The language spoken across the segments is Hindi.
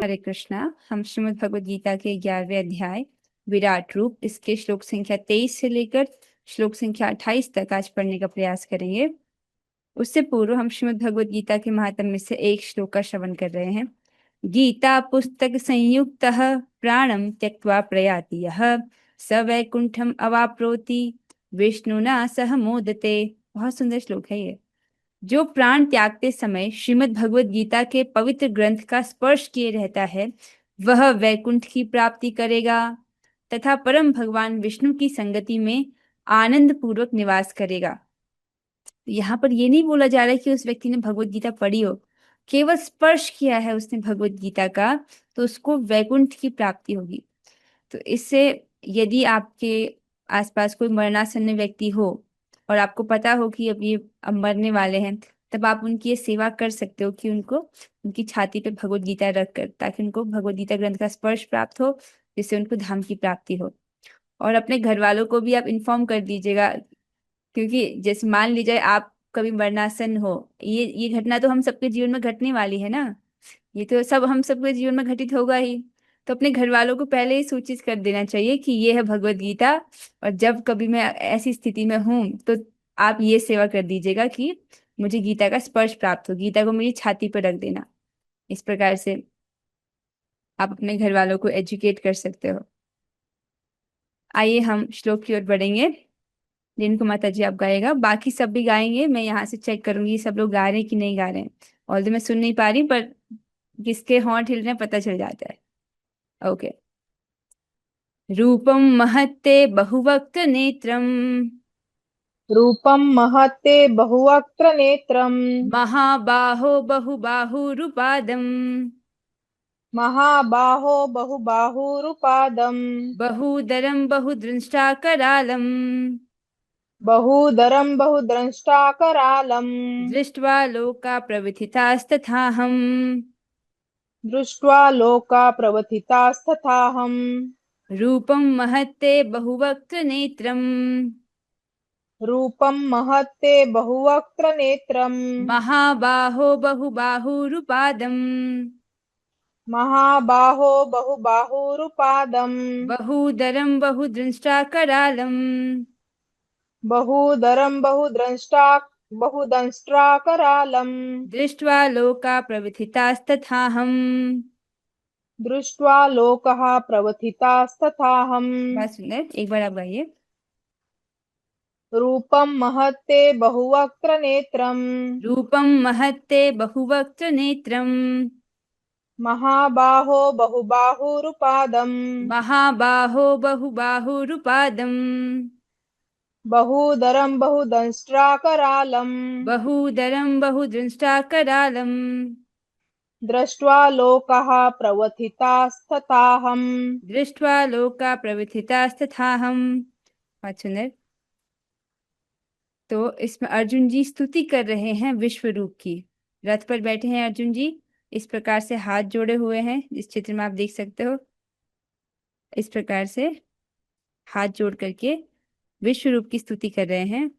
हरे कृष्णा। हम श्रीमद् भगवद गीता के 11वें अध्याय विराट रूप इसके श्लोक संख्या 23 से लेकर श्लोक संख्या 28 तक आज पढ़ने का प्रयास करेंगे। उससे पूर्व हम श्रीमद् भगवद गीता के महात्म्य से एक श्लोक का श्रवण कर रहे हैं। गीता पुस्तक संयुक्त प्राणम त्यक्त्वा प्रयाति यः स वैकुंठम अवाप्नोति विष्णुना सह मोदते। बहुत सुंदर श्लोक है ये। जो प्राण त्यागते समय श्रीमद् भगवद गीता के पवित्र ग्रंथ का स्पर्श किए रहता है वह वैकुंठ की प्राप्ति करेगा तथा परम भगवान विष्णु की संगति में आनंद पूर्वक निवास करेगा। यहाँ पर ये नहीं बोला जा रहा है कि उस व्यक्ति ने भगवद गीता पढ़ी हो, केवल स्पर्श किया है उसने भगवद गीता का तो उसको वैकुंठ की प्राप्ति होगी। तो इससे यदि आपके आसपास कोई मरणासन्न व्यक्ति हो और आपको पता हो कि अब मरने वाले हैं, तब आप उनकी ये सेवा कर सकते हो कि उनको उनकी छाती पे भगवद गीता रखकर, ताकि उनको भगवद गीता ग्रंथ का स्पर्श प्राप्त हो, जिससे उनको धाम की प्राप्ति हो। और अपने घर वालों को भी आप इन्फॉर्म कर दीजिएगा, क्योंकि जैसे मान लीजिए आप कभी मरणासन हो, ये घटना तो हम सबके जीवन में घटने वाली है ना, ये तो सब हम सबके जीवन में घटित होगा ही। तो अपने घर वालों को पहले ही सूचित कर देना चाहिए कि ये है भगवत गीता, और जब कभी मैं ऐसी स्थिति में हूं तो आप ये सेवा कर दीजिएगा कि मुझे गीता का स्पर्श प्राप्त हो, गीता को मेरी छाती पर रख देना। इस प्रकार से आप अपने घर वालों को एजुकेट कर सकते हो। आइए हम श्लोक की ओर बढ़ेंगे। जिनको माता जी आप गाएगा, बाकी सब भी गाएंगे। मैं यहाँ से चेक करूंगी सब लोग गा रहे हैं कि नहीं गा रहे हैं। ऑल्दो मैं सुन नहीं पा रही, पर किसके होंठ हिल रहे हैं पता चल जाता है। ओके। रूपम महत्ते बहुवक्त नेत्रम रूपं महत्ते बहुवक्त्र नेत्रम् महाबाहो बहुबाहुरुपादम महाबाहो बहुबाहुरुपादम् बहुदरम बहुदृष्टाकरालम बहुदरं बहुद्रष्टाकरालम् दृष्ट्वा लोका प्रविथितास्तथाहम् दृष्ट्वा लोका प्रवथितास्तथाहम् रूपम महत्ते बहुवक्त नेत्रम रूपं महत्ते बहुवक्त्र नेत्रम् महाबाहो बहुबाहुरुपादम महाबाहो बहुबाहुरुपादम् बहुदरम बहुदृष्टाकरालम बहुदरं बहुदंष्ट्राकरालम् दृष्ट्वा लोका प्रविथितास्तथाहम्। दृष्ट्वा लोकः प्रवथितास्तथाहम् बहुत सुंदर, एक बार आप गाइए। रूपं महत्ते बहुवक्त्र नेत्रम् रूपम महत्ते बहुवक्त नेत्रम महाबाहो बहुबाहुरुपादम् महाबाहो बहुबाहुरुपादम बहुदरं बहुदंष्ट्राकरालम् बहुदरम बहुदृष्टाकरालम दृष्ट्वा लोकः प्रवथितास्तथाहम् दृष्ट्वा लोका प्रविथितास्तथाहम्। बहुत सुंदर। तो इसमें अर्जुन जी स्तुति कर रहे हैं विश्व रूप की। रथ पर बैठे हैं अर्जुन जी, इस प्रकार से हाथ जोड़े हुए हैं, इस चित्र में आप देख सकते हो। इस प्रकार से हाथ जोड़ करके विश्व रूप की स्तुति कर रहे हैं।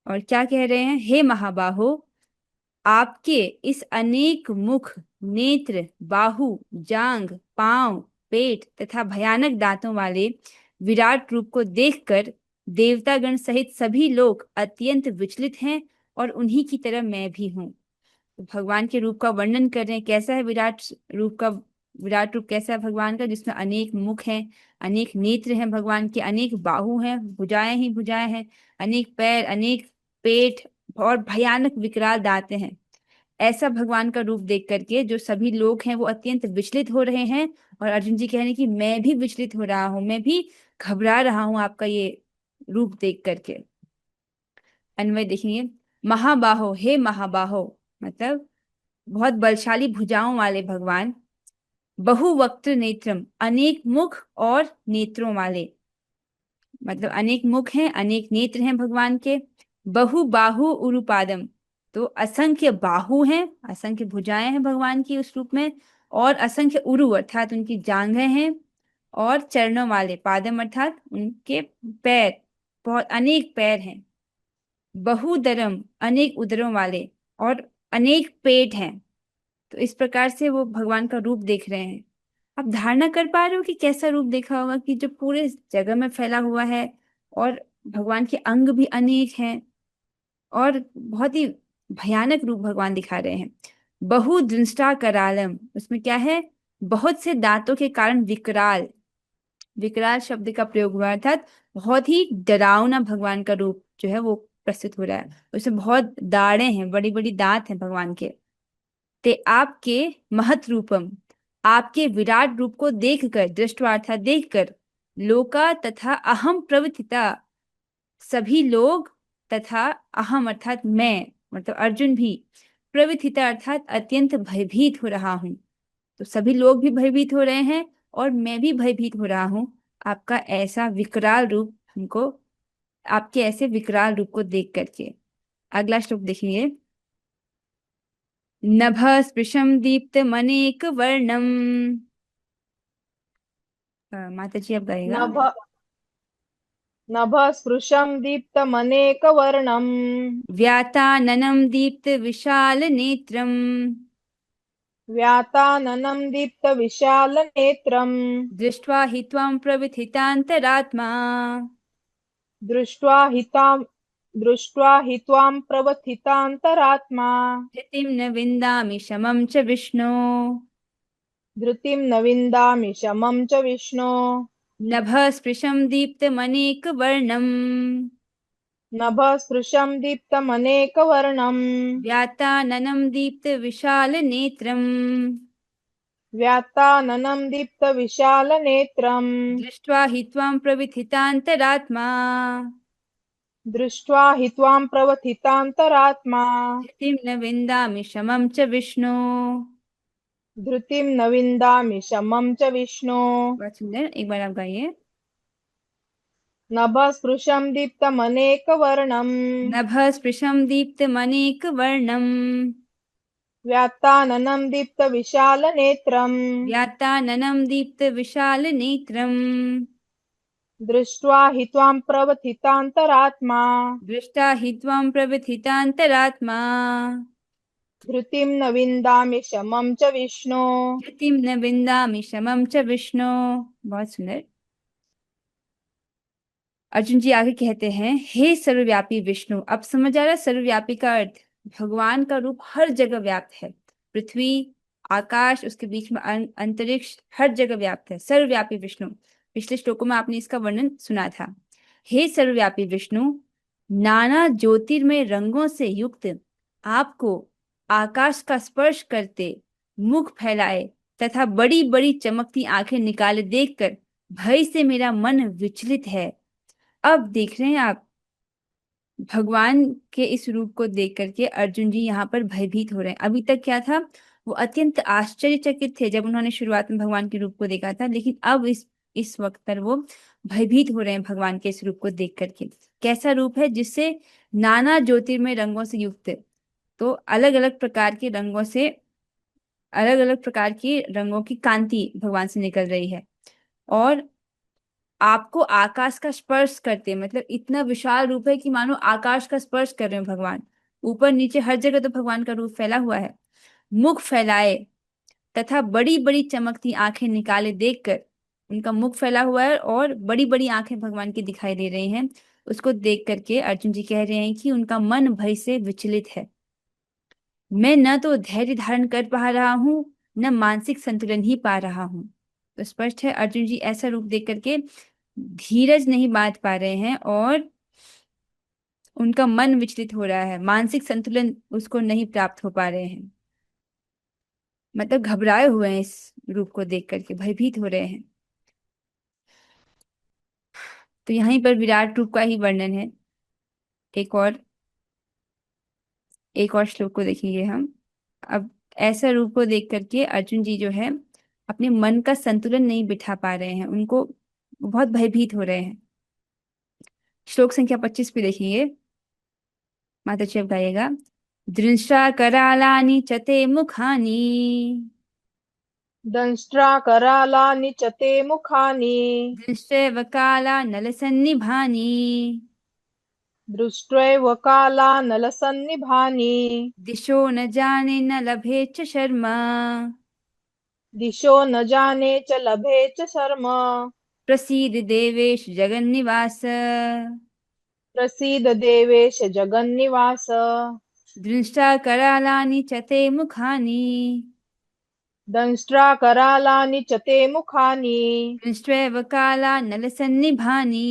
और क्या कह रहे हैं? हे महाबाहो, आपके इस अनेक मुख, नेत्र, बाहु, जांग, पांव, पेट तथा भयानक दांतों वाले विराट रूप को देखकर देवतागण सहित सभी लोग अत्यंत विचलित हैं, और उन्हीं की तरह मैं भी हूँ। तो भगवान के रूप का वर्णन कर रहे हैं। कैसा है विराट रूप कैसा है भगवान का? जिसमें अनेक मुख हैं, अनेक नेत्र हैं भगवान के, अनेक बाहु हैं, भुजाएं ही भुजाएं हैं, अनेक पैर, अनेक पेट और भयानक विकराल दांतें हैं। ऐसा भगवान का रूप देख करके जो सभी लोग हैं वो अत्यंत विचलित हो रहे हैं। और अर्जुन जी कह रहे हैं कि मैं भी विचलित हो रहा हूं, मैं भी घबरा रहा हूं आपका ये रूप देख करके। अन्वय देखेंगे। महाबाहो, हे महाबाहो, मतलब बहुत बलशाली भुजाओं वाले भगवान। बहुवक्त नेत्रम, अनेक मुख और नेत्रों वाले, मतलब अनेक मुख हैं, अनेक नेत्र हैं भगवान के। बहु बाहु उरुपादम, तो असंख्य बाहु हैं, असंख्य भुजाएं हैं भगवान की उस रूप में। और असंख्य उरु अर्थात उनकी जांघें हैं। और चरणों वाले, पादम अर्थात उनके पैर, बहुत अनेक पैर हैं। बहुदरम, अनेक उदरों वाले, और अनेक पेट हैं। तो इस प्रकार से वो भगवान का रूप देख रहे हैं। आप धारणा कर पा रहे हो कि कैसा रूप देखा होगा, कि जो पूरे जगह में फैला हुआ है, और भगवान के अंग भी अनेक हैं, और बहुत ही भयानक रूप भगवान दिखा रहे हैं। बहुदंष्ट्रा करालम, उसमें क्या है, बहुत से दांतों के कारण विकराल, विकराल शब्द का प्रयोग हुआ, अर्थात बहुत ही डरावना भगवान का रूप जो है वो प्रस्तुत हो रहा है। उसमें बहुत दाढ़ें हैं, बड़ी बड़ी दांत हैं भगवान के। ते आपके महत रूपम, आपके विराट रूप को देखकर, दृष्टवा अर्थात देखकर, लोका तथा अहम प्रवथिता, सभी लोग, तथा अहम अर्थात मैं, मतलब अर्जुन भी, प्रवथिता अर्थात अत्यंत भयभीत हो रहा हूँ। तो सभी लोग भी भयभीत हो रहे हैं, और मैं भी भयभीत हो रहा हूँ, आपका ऐसा विकराल रूप हमको, आपके ऐसे विकराल रूप को देख करके। अगला श्लोक देखिए। नभ स्पृशम दीप्त मनेक वर्णम, माता जी आप गाइएगा। नभ नभस्पृशं दीप्तमनेकवर्णम् व्याताननं दीप्त विशाल नेत्रम, व्याताननं दीप्तविशालनेत्रम् दृष्ट्वा हि त्वां प्रविथितान्तरात्मा, दृष्ट्वा हि त्वां प्रवथितान्तरात्मा धृतिं न विन्दामि शमं च विष्णो, धृतिं न विन्दामि शमं च विष्णो नभस्पृशं दीप्तमनेकवर्णं, नभस्पृशं दीप्तमनेकवर्णम् व्याताननं दीप्तविशालनेत्रम्, व्यात्ताननं दीप्तविशालनेत्रम् दृष्ट्वा हि त्वां प्रविथितान्तरात्मा, दृष्ट्वा हि त्वां प्रवथितान्तरात्मा धृतिं न विन्दामि शमं च विष्णो। धृतिं न विन्दामि शमं च विष्णो बहुत सुंदर, एक बार आप गाइए। नभस्पृशं दीप्तमनेकवर्णम् नभस्पृशं दीप्तमनेकवर्णं, व्यात्ताननं दीप्तविशालनेत्रम् व्यात्ताननं दीप्तविशालनेत्रम्, दृष्ट्वा हि त्वां प्रवथितान्तरात्मा दृष्टा हि त्वां प्रविथितान्तरात्मा, धृतिं न विन्दामि शमं च विष्णो धृतिं न विन्दामि शमं च विष्णो। बहुत सुंदर। अर्जुन जी आगे कहते हैं, हे सर्वव्यापी विष्णु। अब समझ आ रहा है सर्वव्यापी का अर्थ, भगवान का रूप हर जगह व्याप्त है। पृथ्वी, आकाश, उसके बीच में अंतरिक्ष, हर जगह व्याप्त है सर्वव्यापी विष्णु। पिछले श्लोकों में आपने इसका वर्णन सुना था। हे सर्वव्यापी विष्णु, नाना ज्योतिर्मय रंगों से युक्त आपको आकाश का स्पर्श करते, मुख फैलाए तथा बड़ी बड़ी चमकती आंखें निकाले देखकर भय से मेरा मन विचलित है। अब देख रहे हैं आप, भगवान के इस रूप को देख करके अर्जुन जी यहाँ पर भयभीत हो रहे हैं। अभी तक क्या था, वो अत्यंत आश्चर्यचकित थे जब उन्होंने शुरुआत में भगवान के रूप को देखा था, लेकिन अब इस वक्त पर वो भयभीत हो रहे हैं भगवान के इस रूप को देख करके। कैसा रूप है, जिससे नाना ज्योतिर्मय रंगों से युक्त है। तो अलग अलग प्रकार के रंगों से, अलग अलग प्रकार की रंगों की कांति भगवान से निकल रही है, और आपको आकाश का स्पर्श करते, मतलब इतना विशाल रूप है कि मानो आकाश का स्पर्श कर रहे हैं भगवान। ऊपर नीचे हर जगह तो भगवान का रूप फैला हुआ है। मुख फैलाए तथा बड़ी बड़ी चमकती आंखें निकाले देखकर, उनका मुख फैला हुआ है और बड़ी बड़ी आंखें भगवान की दिखाई दे रही हैं। उसको देख करके अर्जुन जी कह रहे हैं कि उनका मन भय से विचलित है। मैं न तो धैर्य धारण कर पा रहा हूँ, न मानसिक संतुलन ही पा रहा हूँ। तो स्पष्ट है अर्जुन जी ऐसा रूप देख करके धीरज नहीं बांध पा रहे हैं, और उनका मन विचलित हो रहा है, मानसिक संतुलन उसको नहीं प्राप्त हो पा रहे हैं। मतलब घबराए हुए हैं, इस रूप को देख करके भयभीत हो रहे हैं। तो यहीं पर विराट रूप का ही वर्णन है। एक और एक और श्लोक को देखेंगे हम। अब ऐसा रूप को देख करके अर्जुन जी जो है अपने मन का संतुलन नहीं बिठा पा रहे हैं, उनको बहुत भयभीत हो रहे हैं। श्लोक संख्या 25 पे देखिए, माता जी अब गाइएगा। दृष्टा करालानि च ते मुखानि, दंष्ट्राकरालानि च ते मुखानि दृष्टैव काला नलसन्निभानि, दृष्ट्वैव कालानलसन्निभानि दिशो न जाने न लभे च शर्मा। दिशो न जाने च लभे च शर्म प्रसीद देवेश जगन्निवास। प्रसीद देवेश जगन्निवास दृष्टा करालानि च ते मुखानि। दंष्ट्राकरालानि च ते मुखानि दृष्ट्वैव कालानलसन्निभानि।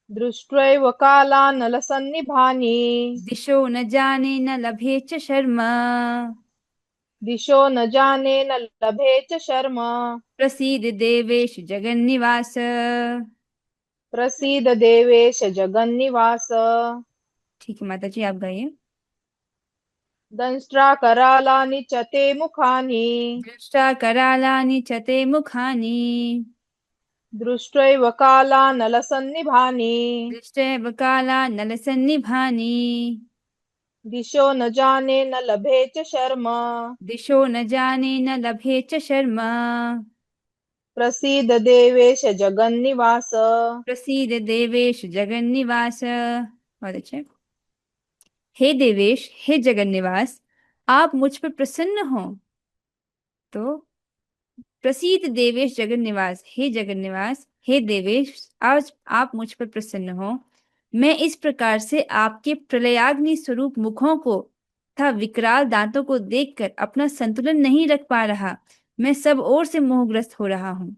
दृष्ट्वैव कालानलसन्निभानि दिशो न जाने न लभे च शर्मा। दिशो न जाने न लभे च शर्म प्रसीद देवेश जगन्निवास। प्रसीद देवेश जगन्निवास ठीक है माता जी, आप गाइए। दंष्ट्राकरालानि च ते मुखानि दृष्टा करालानि च ते मुखानि। दृष्ट्वैव कालानलसन्निभानि दृष्टैव कालानलसन्निभानि। दिशो न जाने न लभे च शर्म दिशो न जाने न लभे च शर्मा। प्रसीद देवेश जगन्निवास प्रसीद देवेश जगन्निवास। बहुत अच्छे। हे देवेश, हे जगन्निवास, आप मुझ पर प्रसन्न हो तो। प्रसीद देवेश जगन्निवास, हे जगन्निवास, हे देवेश, आज आप मुझ पर प्रसन्न हो। मैं इस प्रकार से आपके प्रलयाग्नि स्वरूप मुखों को तथा विकराल दांतों को देखकर अपना संतुलन नहीं रख पा रहा। मैं सब ओर से मोहग्रस्त हो रहा हूँ।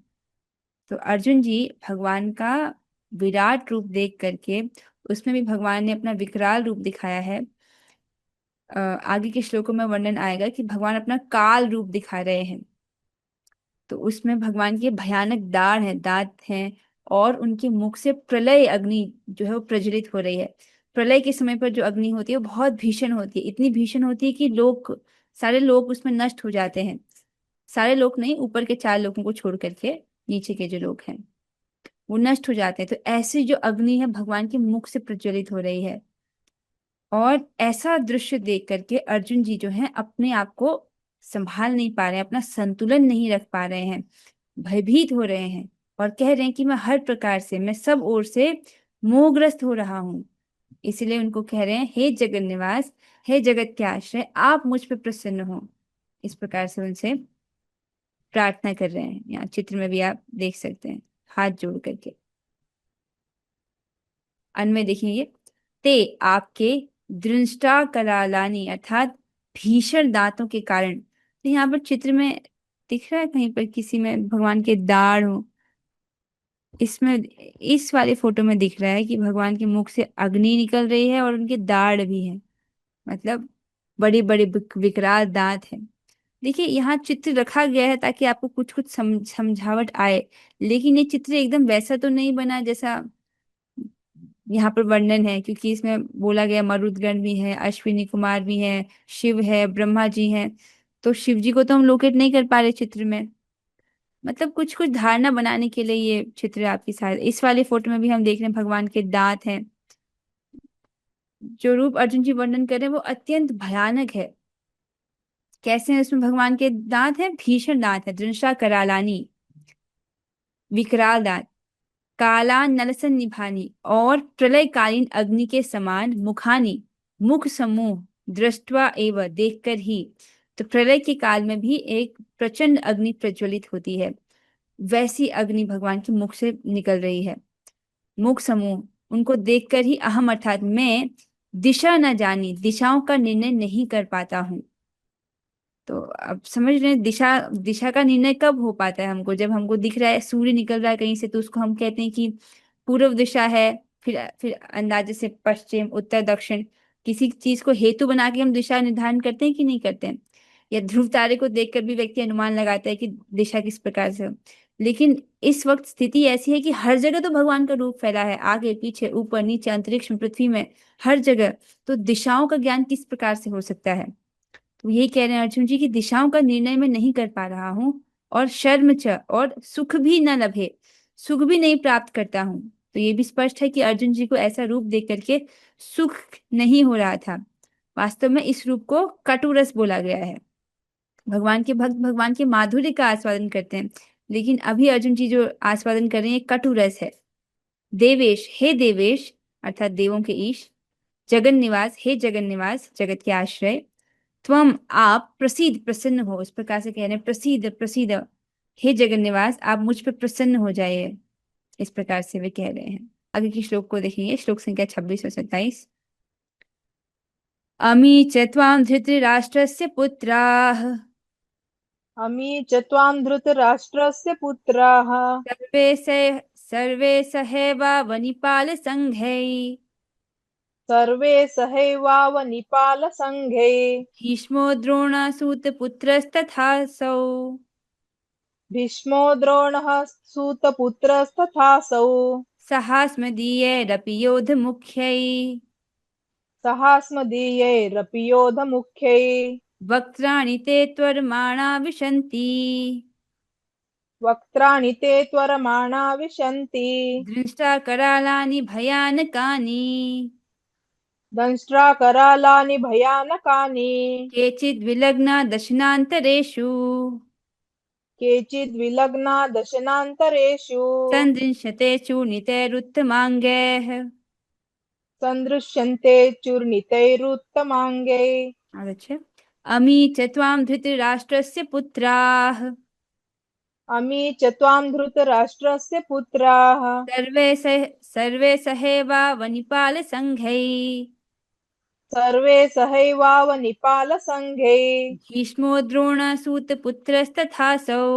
तो अर्जुन जी भगवान का विराट रूप देख करके, उसमें भी भगवान ने अपना विकराल रूप दिखाया है। आगे के श्लोकों में वर्णन आएगा कि भगवान अपना काल रूप दिखा रहे हैं। तो उसमें भगवान के भयानक दाढ़ हैं, दांत हैं, और उनके मुख से प्रलय अग्नि जो है वो प्रज्वलित हो रही है। प्रलय के समय पर जो अग्नि होती है वो बहुत भीषण होती है, इतनी भीषण होती है कि लोग, सारे लोग उसमें नष्ट हो जाते हैं। सारे लोग नहीं, ऊपर के 4 लोगों को छोड़ करके नीचे के जो लोग हैं वो नष्ट हो जाते हैं। तो ऐसी जो अग्नि है भगवान के मुख से प्रज्वलित हो रही है। और ऐसा दृश्य देख करके अर्जुन जी जो हैं अपने आप को संभाल नहीं पा रहे हैं, अपना संतुलन नहीं रख पा रहे हैं, भयभीत हो रहे हैं और कह रहे हैं कि मैं हर प्रकार से, मैं सब ओर से मोहग्रस्त हो रहा हूँ। इसलिए उनको कह रहे हैं, हे जगत निवास, हे जगत के आश्रय, आप मुझ पे प्रसन्न हो। इस प्रकार से उनसे प्रार्थना कर रहे हैं। यहाँ चित्र में भी आप देख सकते हैं, हाथ जोड़ करके। अन्य देखेंगे, ते आपके दृष्टा करालानी अर्थात भीषण दांतों के कारण। तो यहाँ पर चित्र में दिख रहा है कहीं पर किसी में भगवान के दाढ़ हो। इसमें इस वाले फोटो में दिख रहा है कि भगवान के मुख से अग्नि निकल रही है और उनके दाढ़ भी है, मतलब बड़े बड़े विकराल दांत हैं। देखिए यहाँ चित्र रखा गया है ताकि आपको कुछ कुछ समझावट आए, लेकिन ये चित्र एकदम वैसा तो नहीं बना जैसा यहाँ पर वर्णन है, क्योंकि इसमें बोला गया मरुदगण भी है, अश्विनी कुमार भी है, शिव है, ब्रह्मा जी हैं। तो शिव जी को तो हम लोकेट नहीं कर पा रहे चित्र में। मतलब कुछ कुछ धारणा बनाने के लिए ये चित्र आपकी साथ। इस वाले फोटो में भी हम देख रहे हैं भगवान के दांत हैं। जो रूप अर्जुन जी वर्णन कर रहे हैं वो अत्यंत भयानक है। कैसे हैं उसमें भगवान के दांत हैं, भीषण दांत है, दृष्टा करालानी, विकराल दांत, काला नलसन निभानी, और प्रलयकालीन अग्नि के समान मुखानी, मुख समूह, दृष्टवा एवं देखकर ही। तो प्रलय के काल में भी एक प्रचंड अग्नि प्रज्वलित होती है, वैसी अग्नि भगवान के मुख से निकल रही है। मुख समूह, उनको देखकर ही अहम अर्थात मैं दिशा न जानी, दिशाओं का निर्णय नहीं कर पाता हूँ। तो अब समझ रहे हैं दिशा, दिशा का निर्णय कब हो पाता है हमको, जब हमको दिख रहा है सूर्य निकल रहा है कहीं से तो उसको हम कहते हैं कि पूर्व दिशा है। फिर अंदाजे से पश्चिम, उत्तर, दक्षिण, किसी चीज को हेतु बना के हम दिशा निर्धारण करते हैं कि नहीं करते हैं। या ध्रुव तारे को देखकर भी व्यक्ति अनुमान लगाता है कि दिशा किस प्रकार से हो। लेकिन इस वक्त स्थिति ऐसी है कि हर जगह तो भगवान का रूप फैला है, आगे पीछे ऊपर नीचे अंतरिक्ष में, पृथ्वी में, हर जगह। तो दिशाओं का ज्ञान किस प्रकार से हो सकता है। तो यही कह रहे हैं अर्जुन जी की दिशाओं का निर्णय मैं नहीं कर पा रहा हूँ, और शर्म च, और सुख भी न लभे, सुख भी नहीं प्राप्त करता हूँ। तो ये भी स्पष्ट है कि अर्जुन जी को ऐसा रूप देख करके सुख नहीं हो रहा था। वास्तव में इस रूप को कटुरस बोला गया है। भगवान के भक्त भगवान के माधुर्य का आस्वादन करते हैं, लेकिन अभी अर्जुन जी जो आस्वादन कर रहे हैं कटुरस है। देवेश, हे देवेश, अर्थात देवों के ईश। जगन निवास, हे जगन निवास, जगत के आश्रय। त्वम, आप, प्रसीद, प्रसन्न हो, इस प्रकार से कह रहे हैं, प्रसीद प्रसीद, हे जगन निवास आप मुझ पर प्रसन्न हो जाइए, इस प्रकार से वे कह रहे हैं। आगे के श्लोक को देखेंगे, श्लोक संख्या 26 और 27। अमी च त्वां धृतराष्ट्रस्य पुत्राः अमी च त्वां धृतराष्ट्रस्य पुत्राः सर्वे स सर्वे सहैवावनिपालसङ्घैः सर्वे सहैवावनिपालसङ्घे भीष्मो द्रोणासूतपुत्रस्तथासौ भीष्मो द्रोणः सूतपुत्रस्तथासौ सहास्मदीयैरपि योधमुख्यैः सहास्मदीयैरपि योधमुख्यैः वक्त्राणि ते त्वरमाणा विशन्ति वक्त्राणि ते त्वरमाणा विशन्ति दंष्ट्राकरालानि भयानकानि दंष्ट्राकरालानि भयानकानि केचिद्विलग्ना दशनान्तरेषु केचिद्विलग्ना दशनान्तरेषु सन्दृश्यते चूर्णितैरुत्तमाङ्गैः। सन्दृश्यन्ते चूर्णितैरुत्तमाङ्गैः। आगच्छ। अमी च त्वां धृतराष्ट्रस्य पुत्राः अमी च त्वां धृतराष्ट्रस्य पुत्राः सर्वे सहैवावनिपालसङ्घैः सर्वे सहैवावनिपालसङ्घैः भीष्मो द्रोणसूतपुत्रस्तथासौ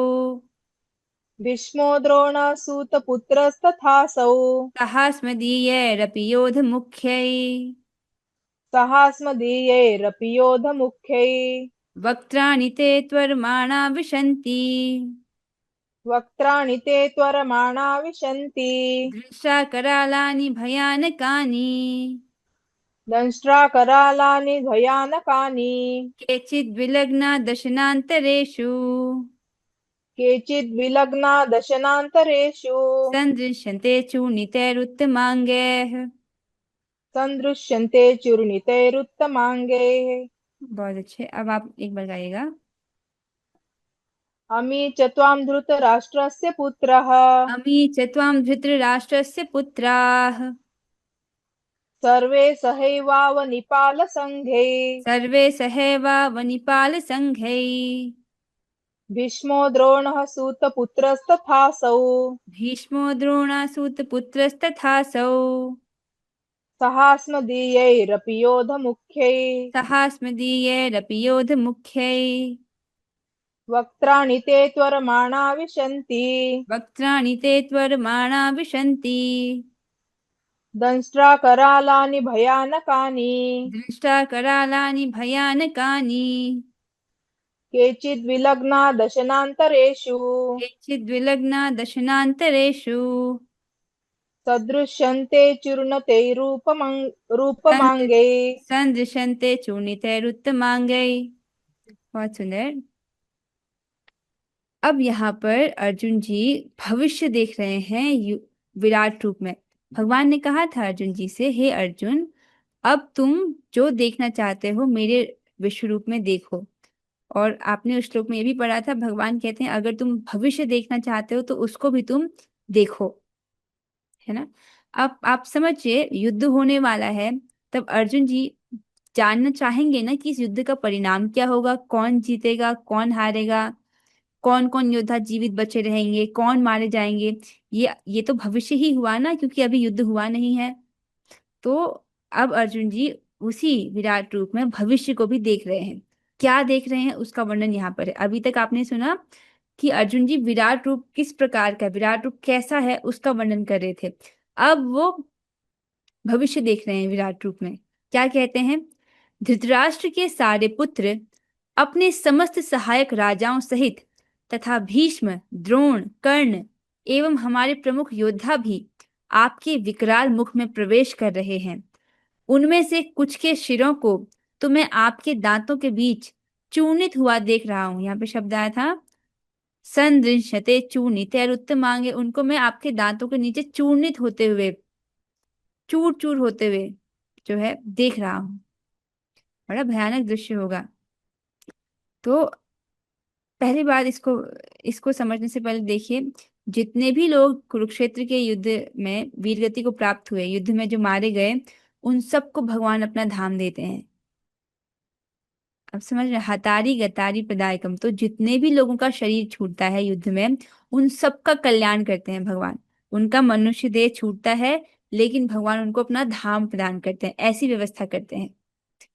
भीष्मो द्रोणसूतपुत्रस्तथासौ सहास्मदीयैरपि योधमुख्यैः सहास्मदीयैरपि योधमुख्यैः वक्त्राणि ते त्वरमाणा विशन्ति वक्त्राणि ते त्वरमाणा विशन्ति दंष्ट्राकरालानि भयानकानि दंष्ट्राकरालानि भयानकानि केचिद्विलग्ना दशनान्तरेषु केचिद्विलग्ना दशनान्तरेषु सन्दृश्यन्ते चूर्णितैरुत्तमाङ्गैः। सन्दृश्यन्ते चूर्णितैरुत्तमाङ्गैः। बहुत अच्छे, अब आप एक बार गाइएगा। अमी च त्वां धृतराष्ट्रस्य पुत्रः अमी च त्वां धृतराष्ट्रस्य पुत्राः सर्वे सहैवावनिपालसङ्घे सर्वे सहैवावनिपालसङ्घैः भीष्मो द्रोणः सूतपुत्रस्तथासौ भीष्मो द्रोणासूतपुत्रस्तथासौ सहास्मदीयैरपि योधमुख्यैः सहास्मदीयैरपि योधमुख्यैः वक्त्राणि ते त्वरमाणा विशन्ति वक्त्राणि ते त्वरमाणा विशन्ति दंष्ट्राकरालानि भयानकानि दंष्ट्राकरालानि भयानकानि केचिद्विलग्ना दशनान्तरेषु केचिद्विलग्ना दशनान्तरेषु सदृश्यन्ते रूपमाङ्गैः। सन्दृशन्ते चूर्णितैरुत्तमाङ्गैः। बहुत सुंदर। अब यहाँ पर अर्जुन जी भविष्य देख रहे हैं विराट रूप में। भगवान ने कहा था अर्जुन जी से, हे अर्जुन, अब तुम जो देखना चाहते हो मेरे विश्व रूप में देखो। और आपने उस श्लोक में ये भी पढ़ा था, भगवान कहते हैं अगर तुम भविष्य देखना चाहते हो तो उसको भी तुम देखो, है ना। अब आप समझिए, युद्ध होने वाला है, तब अर्जुन जी जानना चाहेंगे ना कि इस युद्ध का परिणाम क्या होगा, कौन जीतेगा कौन हारेगा, कौन कौन योद्धा जीवित बचे रहेंगे, कौन मारे जाएंगे। ये तो भविष्य ही हुआ ना, क्योंकि अभी युद्ध हुआ नहीं है। तो अब अर्जुन जी उसी विराट रूप में भविष्य को भी देख रहे हैं। क्या देख रहे हैं उसका वर्णन यहाँ पर है। अभी तक आपने सुना कि अर्जुन जी विराट रूप किस प्रकार का, विराट रूप कैसा है उसका वर्णन कर रहे थे। अब वो भविष्य देख रहे हैं विराट रूप में। क्या कहते हैं, धृतराष्ट्र के सारे पुत्र अपने समस्त सहायक राजाओं सहित तथा भीष्म, द्रोण, कर्ण एवं हमारे प्रमुख योद्धा भी आपके विकराल मुख में प्रवेश कर रहे हैं। उनमें से कुछ के शिरों को तो मैं आपके दांतों के बीच चूर्णित हुआ देख रहा हूं। यहाँ पे शब्द आया था संदृश्यते चूर्णित, उत्तमांगे, उनको मैं आपके दांतों के नीचे चूर्णित होते हुए, चूर चूर होते हुए जो है देख रहा हूं। बड़ा भयानक दृश्य होगा। तो पहली बात, इसको समझने से पहले देखिए जितने भी लोग कुरुक्षेत्र के युद्ध में वीरगति को प्राप्त हुए, युद्ध में जो मारे गए, उन सबको भगवान अपना धाम देते हैं। अब समझ रहे, हतारी गतारी प्रदायकम, तो जितने भी लोगों का शरीर छूटता है युद्ध में, उन सबका कल्याण करते हैं भगवान। उनका मनुष्य देह छूटता है, लेकिन भगवान उनको अपना धाम प्रदान करते हैं, ऐसी व्यवस्था करते हैं।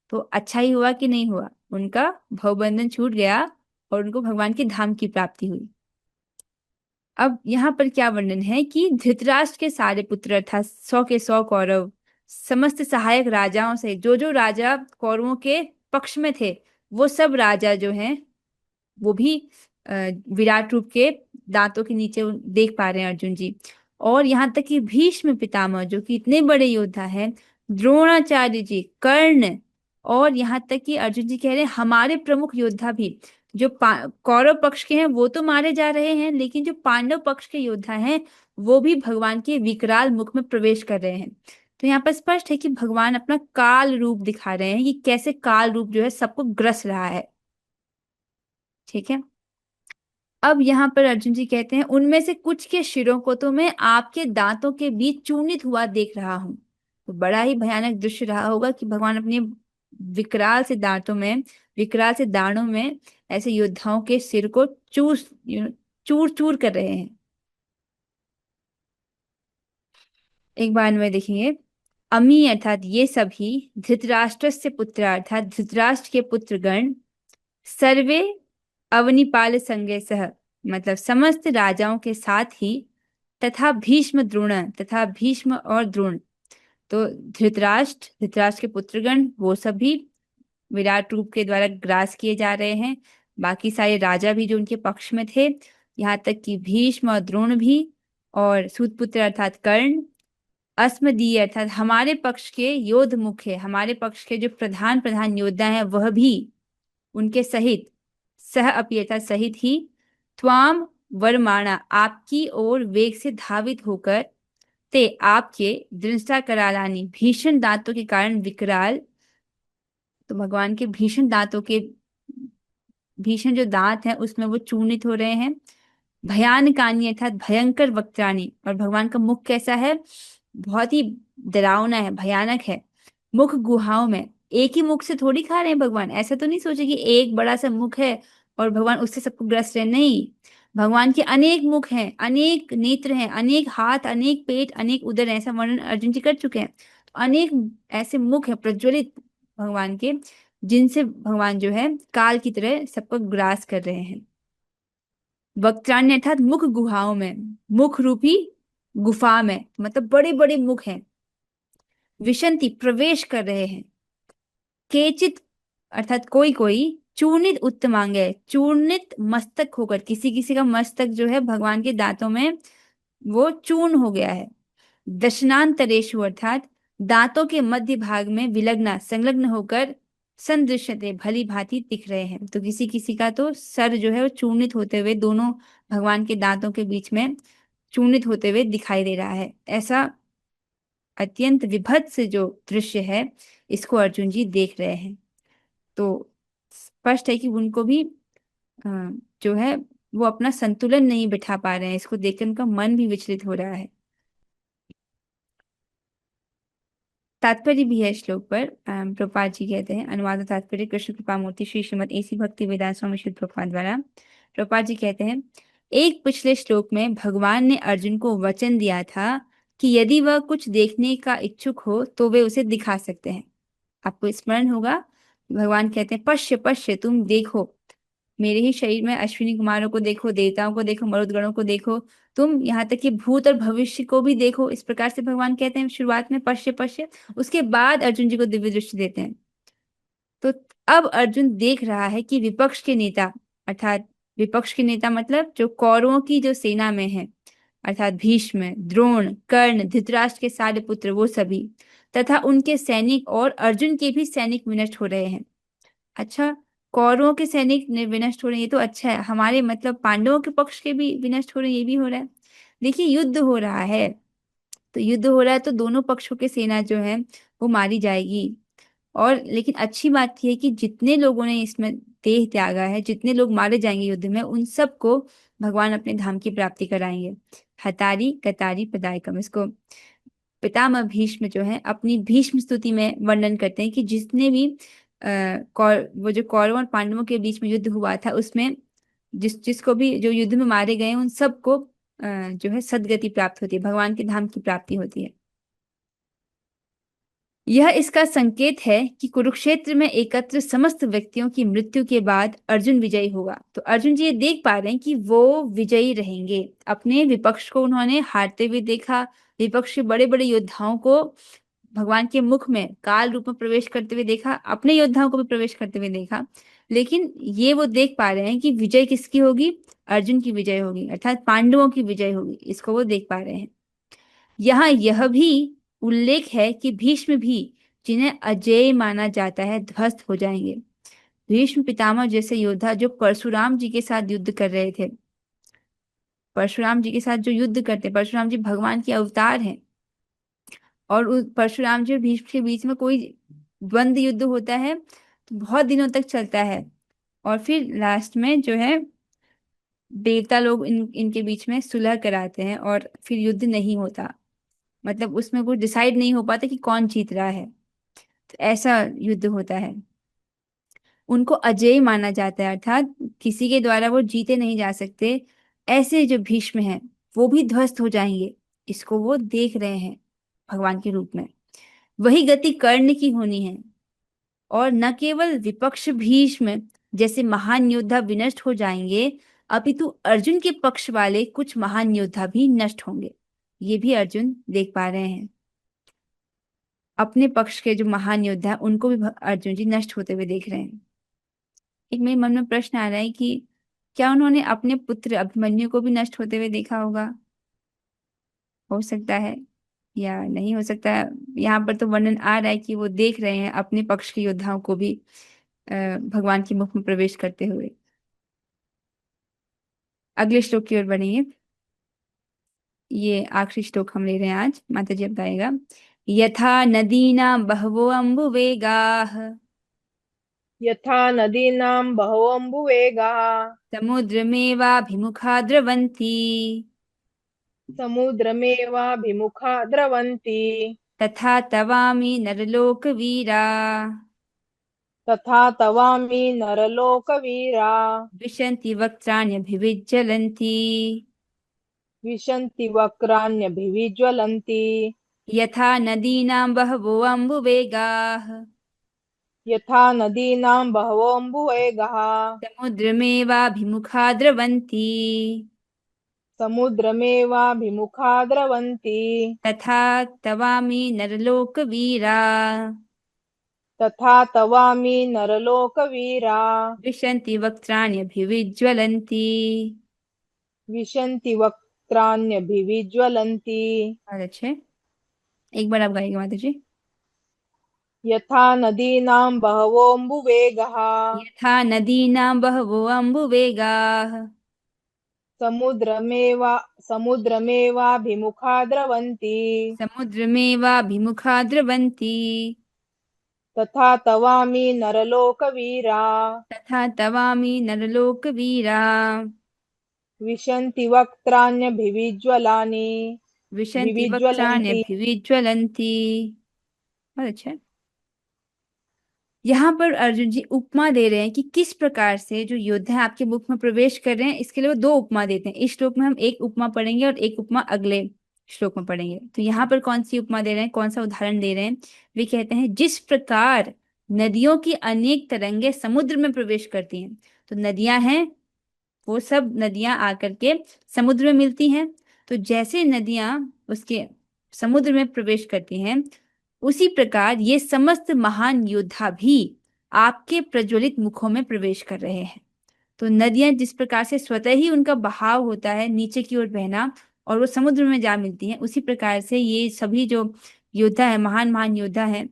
तो अच्छा ही हुआ कि नहीं हुआ, उनका भवबंधन छूट गया और उनको भगवान की धाम की प्राप्ति हुई। अब यहाँ पर क्या वर्णन है कि धृतराष्ट्र के सारे पुत्र अर्थात 100 के 100 कौरव, समस्त सहायक राजाओं से, जो जो राजा कौरवों के पक्ष में थे, वो सब राजा जो हैं वो भी अ, विराट रूप के दांतों के नीचे देख पा रहे हैं अर्जुन जी। और यहाँ तक कि भीष्म पितामह जो कि इतने बड़े योद्धा हैं, द्रोणाचार्य जी, कर्ण, और यहाँ तक कि अर्जुन जी कह रहे हैं हमारे प्रमुख योद्धा भी, जो कौरव पक्ष के हैं वो तो मारे जा रहे हैं, लेकिन जो पांडव पक्ष के योद्धा हैं वो भी भगवान के विकराल मुख में प्रवेश कर रहे हैं। तो यहाँ पर स्पष्ट है कि भगवान अपना काल रूप दिखा रहे हैं कि कैसे काल रूप जो है सबको ग्रस रहा है। ठीक है। अब यहाँ पर अर्जुन जी कहते हैं उनमें से कुछ के शिरों को तो मैं आपके दांतों के बीच चूर्णित हुआ देख रहा हूं। तो बड़ा ही भयानक दृश्य रहा होगा कि भगवान अपने विकराल से दांतों में, विकराल से दानों में ऐसे योद्धाओं के सिर को चूर चूर कर रहे हैं। एक बार में देखेंगे, अमी अर्थात ये सभी, धृतराष्ट्र से पुत्र अर्थात धृतराष्ट्र के पुत्रगण, सर्वे अवनिपाल संगे सह, मतलब समस्त राजाओं के साथ ही, तथा भीष्म द्रोण, तथा भीष्म और द्रोण, तो धृतराष्ट्र, धृतराष्ट्र के पुत्रगण वो सभी विराट रूप के द्वारा ग्रास किए जा रहे हैं। बाकी सारे राजा भी जो उनके पक्ष में थे, यहाँ तक कि भीष्म और द्रोण भी, और सूतपुत्र अर्थात कर्ण, अस्मदीय अर्थात हमारे पक्ष के योद्ध मुख्य, हमारे पक्ष के जो प्रधान प्रधान योद्धा हैं वह भी उनके सहित, सह अपि अर्थात सहित ही, त्वाम वरमाणा आपकी ओर वेग से धावित होकर, ते आपके दृष्टा करालानी भीषण दांतों के कारण विकराल, तो भगवान के भीषण दांतों के, भीषण जो दांत हैं उसमें वो चूर्णित हो रहे हैं। भयानकानी अर्थात भयंकर वक्त्राणी, और भगवान का मुख कैसा है, बहुत ही डरावना है, भयानक है। मुख गुहाओं में, एक ही मुख से थोड़ी खा रहे हैं भगवान, ऐसा तो नहीं सोचे कि एक बड़ा सा मुख है और भगवान उससे सबको ग्रस्त रहे, नहीं। भगवान के अनेक मुख हैं, अनेक नेत्र हैं, अनेक हाथ, अनेक पेट, अनेक उदर हैं, ऐसा वर्णन अर्जुन जी कर चुके हैं। तो अनेक ऐसे मुख है प्रज्वलित भगवान के, जिनसे भगवान जो है काल की तरह सबको ग्रास कर रहे हैं। वक्त्राण्य अर्थात मुख गुहाओं में, मुख रूपी गुफा में, मतलब बड़े बड़े मुख हैं। विशंति प्रवेश कर रहे हैं। केचित अर्थात कोई कोई, चूर्णित उत्तमांगे, चूर्णित मस्तक होकर, किसी किसी का मस्तक जो है भगवान के दांतों में वो चूर्ण हो गया है। दशनांतरेशु अर्थात दांतों के मध्य भाग में विलग्ना संलग्न होकर, संदृश्यते भली भांति दिख रहे हैं। तो किसी किसी का तो सर जो है वो चूर्णित होते हुए दोनों भगवान के दांतों के बीच में चूर्णित होते हुए दिखाई दे रहा है। ऐसा अत्यंत विभत्स जो दृश्य है, इसको अर्जुन जी देख रहे हैं। तो स्पष्ट है कि उनको भी अ, जो है वो अपना संतुलन नहीं बिठा पा रहे हैं, इसको देखकर उनका मन भी विचलित हो रहा है। तात्पर्य भी है श्लोक पर, प्रभुपाद जी कहते हैं, अनुवाद और तात्पर्य कृष्ण कृपा मूर्ति श्री श्रीमद एसी भक्ति वेदांत स्वामी श्री प्रभुपाद द्वारा। प्रभुपाद जी कहते हैं, एक पिछले श्लोक में भगवान ने अर्जुन को वचन दिया था कि यदि वह कुछ देखने का इच्छुक हो तो वे उसे दिखा सकते हैं। आपको स्मरण होगा, भगवान कहते हैं पश्य पश्य, तुम देखो मेरे ही शरीर में अश्विनी कुमारों को देखो, देवताओं को देखो, मरुदगणों को देखो, तुम यहाँ तक कि भूत और भविष्य को भी देखो। इस प्रकार से भगवान कहते हैं शुरुआत में पश्य पश्य, उसके बाद अर्जुन जी को दिव्य दृष्टि देते हैं। तो अब अर्जुन देख रहा है कि विपक्ष के नेता, अर्थात विपक्ष के नेता मतलब जो कौरवों की जो सेना में है, अर्थात भीष्म, द्रोण, कर्ण, धृतराष्ट्र के सारे पुत्र वो सभी, तथा उनके सैनिक और अर्जुन के भी सैनिक विनष्ट हो रहे हैं। अच्छा, कौरवों के सैनिक विनष्ट हो रहे हैं, ये तो अच्छा है, हमारे मतलब पांडवों के पक्ष के भी विनष्ट हो रहे हैं, ये भी हो रहा है। देखिए युद्ध हो रहा है, तो युद्ध हो रहा है तो दोनों पक्षों की सेना जो है वो मारी जाएगी। और लेकिन अच्छी बात यह है कि जितने लोगों ने इसमें देह त्यागा है, जितने लोग मारे जाएंगे युद्ध में, उन सबको भगवान अपने धाम की प्राप्ति कराएंगे। हतारी कतारी पदायकम, इसको पितामह भीष्म जो है अपनी भीष्म स्तुति में वर्णन करते हैं कि जितने भी वो जो कौरवों और पांडवों के बीच में युद्ध हुआ था, उसमें जिसको भी जो युद्ध में मारे गए उन सबको जो है सदगति प्राप्त होती है, भगवान के धाम की प्राप्ति होती है। यह इसका संकेत है कि कुरुक्षेत्र में एकत्र समस्त व्यक्तियों की मृत्यु के बाद अर्जुन विजयी होगा। तो अर्जुन जी ये देख पा रहे हैं कि वो विजयी रहेंगे। अपने विपक्ष को उन्होंने हारते हुए देखा, विपक्ष के बड़े बड़े योद्धाओं को भगवान के मुख में काल रूप में प्रवेश करते हुए देखा, अपने योद्धाओं को भी प्रवेश करते हुए देखा, लेकिन ये वो देख पा रहे हैं कि विजय किसकी होगी, अर्जुन की विजय होगी, अर्थात पांडवों की विजय होगी, इसको वो देख पा रहे हैं। यहाँ यह भी उल्लेख है कि भीष्म भी, जिन्हें अजेय माना जाता है, ध्वस्त हो जाएंगे। भीष्म पितामह जैसे योद्धा जो परशुराम जी के साथ युद्ध कर रहे थे, परशुराम जी के साथ जो युद्ध करते, परशुराम जी भगवान के अवतार हैं, और उस परशुराम जी और भीष्म के बीच में कोई द्वंद्व युद्ध होता है तो बहुत दिनों तक चलता है, और फिर लास्ट में जो है देवता लोग इनके बीच में सुलह कराते हैं और फिर युद्ध नहीं होता, मतलब उसमें कुछ डिसाइड नहीं हो पाता कि कौन जीत रहा है, तो ऐसा युद्ध होता है। उनको अजेय माना जाता है, अर्थात किसी के द्वारा वो जीते नहीं जा सकते। ऐसे जो भीष्म हैं वो भी ध्वस्त हो जाएंगे, इसको वो देख रहे हैं भगवान के रूप में। वही गति कर्ण की होनी है, और न केवल विपक्ष भीष्म जैसे महान योद्धा विनष्ट हो जाएंगे, अपितु अर्जुन के पक्ष वाले कुछ महान योद्धा भी नष्ट होंगे। ये भी अर्जुन देख पा रहे हैं, अपने पक्ष के जो महान योद्धा हैं उनको भी अर्जुन जी नष्ट होते हुए देख रहे हैं। एक मेरे मन में प्रश्न आ रहा है कि क्या उन्होंने अपने पुत्र अभिमन्यु को भी नष्ट होते हुए देखा होगा? हो सकता है या नहीं हो सकता है। यहाँ पर तो वर्णन आ रहा है कि वो देख रहे हैं अपने पक्ष के योद्धाओं को भी भगवान के मुख में प्रवेश करते हुए। अगले श्लोक की ओर बढ़ेंगे। ये आखिरी श्लोक हम ले रहे हैं आज, माता जी अब गाएगा। यथा नदीनां बहवो अम्बुवेगाः यथा नदीनां बहवोऽम्बुवेगाः समुद्रमेवाभिमुखा द्रवन्ति समुद्रमेवाभिमुखा द्रवन्ति तथा तवामि नरलोकवीरा तथा तवामि नरलोकवीरा विशन्ति वक्त्राण्यभिविज्ज्वलन्ति विशन्ति वक्राण्यभिविज्वलन्ति यथा नदीनां बहवो अम्बुवेगाः यथा नदीनां बहवोऽम्बुवेगाः समुद्रमेवाभिमुखा द्रवन्ति समुद्रमेवाभिमुखा द्रवन्ति तथा तवामि नरलोकवीरा तथा तवामि नरलोकवीरा विशन्ति वक्त्राण्यभिविज्ज्वलन्ति। विशन्ति वक्त्राण्यभिविज्वलन्ति बहुत अच्छे, एक बार आप गाइएगा माता जी। यथा नदीनां बहवोऽम्बुवेगाः यथा नदीनां बहवो अम्बुवेगाः समुद्रमेव समुद्रमेवाभिमुखा द्रवन्ति समुद्रमेवाभिमुखा द्रवन्ति तथा तवामि नरलोकवीरा तथा तवामि नरलोकवीरा विशन्ति वक्त्राण्यभिविज्वलानि विशन्ति विविज्वलन्ति वक्त्राण्यभिविज्वलन्ति। बहुत अच्छा है। यहाँ पर अर्जुन जी उपमा दे रहे हैं कि किस प्रकार से जो योद्धा है आपके मुख में प्रवेश कर रहे हैं, इसके लिए वो दो उपमा देते हैं। इस श्लोक में हम एक उपमा पढ़ेंगे और एक उपमा अगले श्लोक में पढ़ेंगे। तो यहाँ पर कौन सी उपमा दे रहे हैं, कौन सा उदाहरण दे रहे हैं? वे कहते हैं जिस प्रकार नदियों की अनेक तरंगे समुद्र में प्रवेश करती हैं, तो नदियां हैं, वो सब नदियां आकर के समुद्र में मिलती हैं, तो जैसे नदियां उसके समुद्र में प्रवेश करती हैं, उसी प्रकार ये समस्त महान योद्धा भी आपके प्रज्वलित मुखों में प्रवेश कर रहे हैं। तो नदियां जिस प्रकार से स्वतः ही उनका बहाव होता है नीचे की ओर बहना और वो समुद्र में जा मिलती हैं, उसी प्रकार से ये सभी जो योद्धा है, महान महान योद्धा है,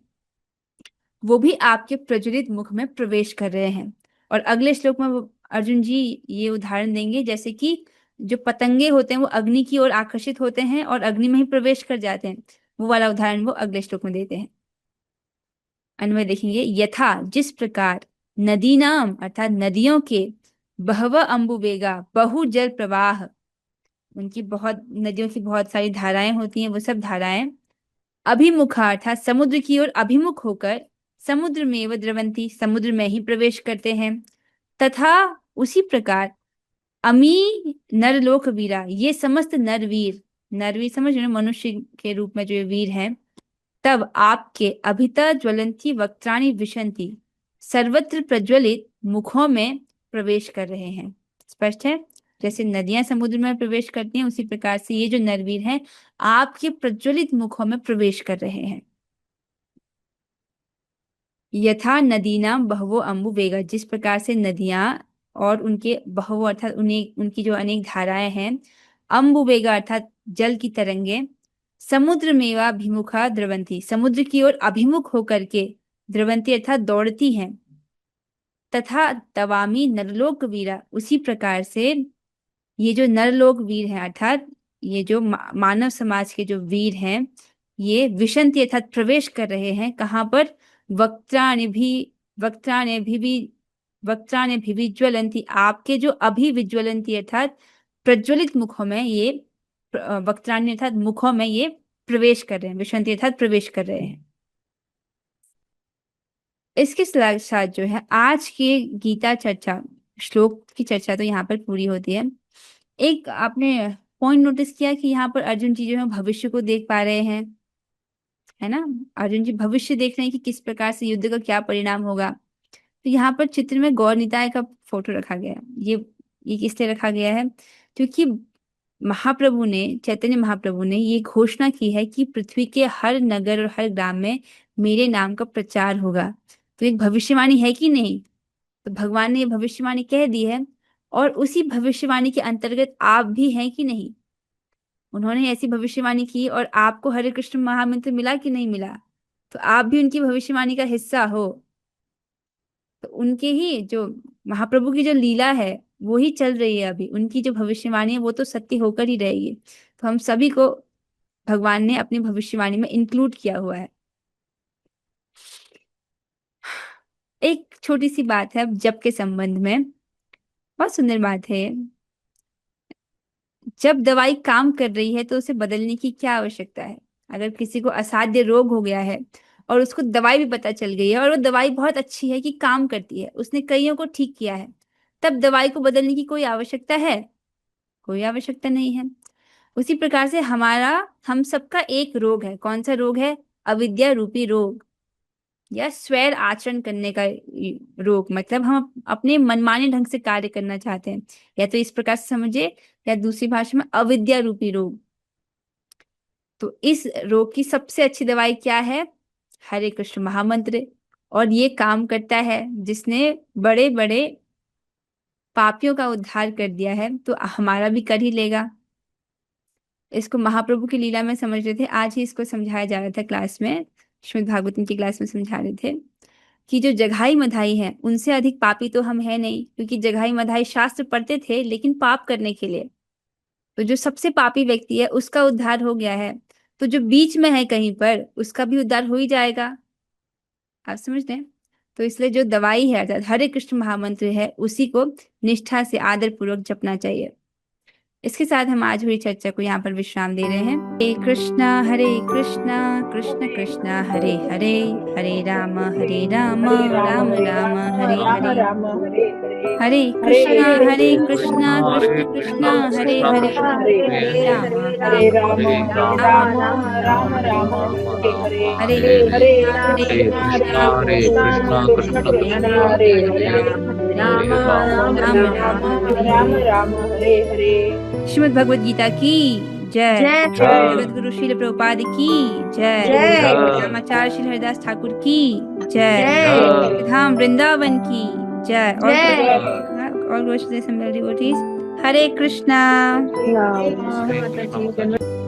वो भी आपके प्रज्वलित मुख में प्रवेश कर रहे हैं। और अगले श्लोक में वो अर्जुन जी ये उदाहरण देंगे, जैसे कि जो पतंगे होते हैं वो अग्नि की ओर आकर्षित होते हैं और अग्नि में ही प्रवेश कर जाते हैं, वो वाला उदाहरण वो अगले श्लोक में देते हैं। अन्वय देखेंगे। यथा जिस प्रकार नदी नाम अर्थात नदियों के, बहव अम्बुवेगा बहु जल प्रवाह, उनकी बहुत नदियों की बहुत सारी धाराएं होती हैं, वो सब धाराएं अभिमुखा अर्थात समुद्र की ओर अभिमुख होकर समुद्र में व द्रवंती समुद्र में ही प्रवेश करते हैं। तथा उसी प्रकार अमी नरलोक वीरा, ये समस्त नरवीर, नरवीर समझ रहे हो, मनुष्य के रूप में जो ये वीर हैं, तब आपके अभिता ज्वलंती वक्त्राणि विशंति, सर्वत्र प्रज्वलित मुखों में प्रवेश कर रहे हैं। स्पष्ट है, जैसे नदियां समुद्र में प्रवेश करती हैं उसी प्रकार से ये जो नरवीर हैं आपके प्रज्वलित मुखों में प्रवेश कर रहे हैं। यथा नदीनाम बहवो अम्बु वेगा, जिस प्रकार से नदियां और उनके बहवो अर्थात उन्हें उनकी जो अनेक धाराएं हैं, अम्बु वेगा अर्थात जल की तरंगे, समुद्र मेवाभिमुखा द्रवंती समुद्र की ओर अभिमुख होकर के द्रवंती अर्थात दौड़ती हैं। तथा तवामी नरलोक वीरा, उसी प्रकार से ये जो नरलोक वीर हैं अर्थात ये जो मानव समाज के जो वीर हैं, ये विशंति अर्थात प्रवेश कर रहे हैं कहाँ पर, वक्त्राणि भी वक्त्राणि भी वक्त्राणि भी ज्वलंती, आपके जो अभी विज्वलंती अर्थात प्रज्वलित मुखों में ये वक्त्राणि अर्थात मुखों में ये प्रवेश कर रहे हैं, विशंति अर्थात प्रवेश कर रहे हैं। इसके साथ जो है आज की गीता चर्चा श्लोक की चर्चा तो यहाँ पर पूरी होती है। एक आपने पॉइंट नोटिस किया कि यहाँ पर अर्जुन जी जो है भविष्य को देख पा रहे हैं, है ना, अर्जुन जी भविष्य देख रहे हैं कि किस प्रकार से युद्ध का क्या परिणाम होगा। तो यहाँ पर चित्र में गौर निताय का फोटो रखा गया है। ये किस लिए रखा गया है, क्योंकि महाप्रभु ने, चैतन्य महाप्रभु ने ये घोषणा की है कि पृथ्वी के हर नगर और हर ग्राम में मेरे नाम का प्रचार होगा। तो एक भविष्यवाणी है कि नहीं, तो भगवान ने ये भविष्यवाणी कह दी है और उसी भविष्यवाणी के अंतर्गत आप भी हैं कि नहीं। उन्होंने ऐसी भविष्यवाणी की और आपको हरे कृष्ण महामंत्र मिला कि नहीं मिला, तो आप भी उनकी भविष्यवाणी का हिस्सा हो। तो उनके ही जो महाप्रभु की जो लीला है वो ही चल रही है अभी, उनकी जो भविष्यवाणी है वो तो सत्य होकर ही रहेगी। तो हम सभी को भगवान ने अपनी भविष्यवाणी में इंक्लूड किया हुआ है। एक छोटी सी बात है अब जप के संबंध में, बहुत सुंदर बात है। जब दवाई काम कर रही है तो उसे बदलने की क्या आवश्यकता है। अगर किसी को असाध्य रोग हो गया है और उसको दवाई भी पता चल गई है और वो दवाई बहुत अच्छी है कि काम करती है, उसने कईयों को ठीक किया है, तब दवाई को बदलने की कोई आवश्यकता है, कोई आवश्यकता नहीं है। उसी प्रकार से हम सबका एक रोग है। कौन सा रोग है, अविद्या रूपी रोग या स्वैर आचरण करने का रोग, मतलब हम अपने मनमाने ढंग से कार्य करना चाहते हैं, या तो इस प्रकार से समझे या दूसरी भाषा में अविद्या रूपी रोग। तो इस रोग की सबसे अच्छी दवाई क्या है, हरे कृष्ण महामंत्र। और ये काम करता है, जिसने बड़े बड़े पापियों का उद्धार कर दिया है तो हमारा भी कर ही लेगा। इसको महाप्रभु की लीला में समझ रहे थे, आज ही इसको समझाया जा रहा था क्लास में, श्रीमद् भागवतम की क्लास में समझा रहे थे कि जो जघाई मधाई है उनसे अधिक पापी तो हम है नहीं, क्योंकि जघाई मधाई शास्त्र पढ़ते थे लेकिन पाप करने के लिए। तो जो सबसे पापी व्यक्ति है उसका उद्धार हो गया है, तो जो बीच में है कहीं पर उसका भी उद्धार हो ही जाएगा। आप समझते हैं। तो इसलिए जो दवाई है अर्थात हरे कृष्ण महामंत्र है उसी को निष्ठा से आदर पूर्वक जपना चाहिए। इसके साथ हम आज हुई चर्चा को यहाँ पर विश्राम दे रहे हैं। हरे कृष्णा कृष्ण कृष्णा हरे हरे, हरे राम राम राम हरे राम हरे, राम हरे हरे, हरे कृष्णा कृष्ण कृष्णा हरे हरे, हरे राम हरे राम राम राम राम राम हरे हरे, हरे हरे कृष्णा कृष्णा कृष्णा कृष्णा हरे हरे, राम राम राम राम हरे हरे। श्रीमद् भगवद गीता की जय। जय। जगत गुरु श्रील प्रभुपाद की जय। जय। रामाचार्य श्री हरिदास ठाकुर की जय। जय। धाम वृंदावन की जय। जय। और डिवोटीज, हरे कृष्णा। कृष्ण माता की जय।